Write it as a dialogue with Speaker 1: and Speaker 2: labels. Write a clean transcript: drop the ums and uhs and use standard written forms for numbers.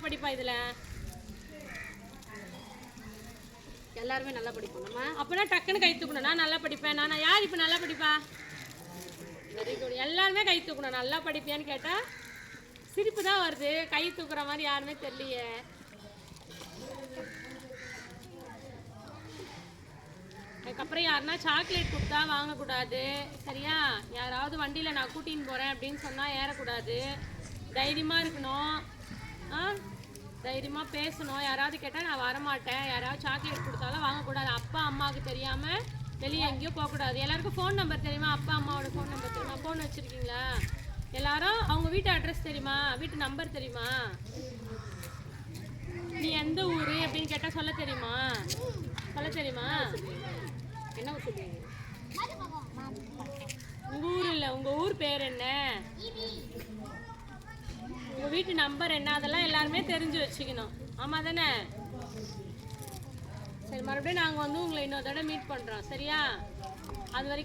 Speaker 1: படிப்பா இதில்?
Speaker 2: எல்லாருமே நல்லா படிப்போம் நம்ம.
Speaker 1: அப்போனா டக்குன்னு கை தூக்கணும். நான் நல்லா படிப்பேன். நான் யார் இப்போ நல்லா படிப்பா? Very good. எல்லாருமே கை தூக்கணும். நல்லா படிப்பியான்னு கேட்டால் சிரிப்பு தான் வருது. கை தூக்குற மாதிரி யாருமே தெரியலையே. அதுக்கப்புறம் யாருன்னா சாக்லேட் கொடுத்தா வாங்கக்கூடாது, சரியா? யாராவது வண்டியில் நான் கூட்டின்னு போகிறேன் அப்படின்னு சொன்னால் ஏறக்கூடாது. தைரியமாக இருக்கணும். தைரியமாக பேசணும். யாராவது கேட்டால் நான் வரமாட்டேன். யாராவது சாக்லேட் கொடுத்தாலும் வாங்கக்கூடாது. அப்பா அம்மாவுக்கு தெரியாமல் வெளியே எங்கேயும் போகக்கூடாது. எல்லாருக்கும் ஃபோன் நம்பர் தெரியுமா? அப்பா அம்மாவோட ஃபோன் நம்பர் தெரியுமா? ஃபோன் வச்சுருக்கீங்களா எல்லாரும்? அவங்க வீட்டு அட்ரஸ் தெரியுமா? வீட்டு நம்பர் தெரியுமா? நீ எந்த ஊர் அப்படின்னு கேட்டால் சொல்ல தெரியுமா? சொல்ல தெரியுமா?
Speaker 2: என்ன சொல்லுவீங்க?
Speaker 1: உங்கள் ஊர் இல்லை, உங்கள் ஊர் பேர் என்ன? உங்கள் வீட்டு நம்பர் என்ன? அதெல்லாம் எல்லாருமே தெரிஞ்சு வச்சுக்கணும். ஆமாம் தானே? சரி, மறுபடியும் நாங்கள் வந்து உங்களை இன்னொரு தடவை மீட் பண்ணுறோம், சரியா? அது வரைக்கும்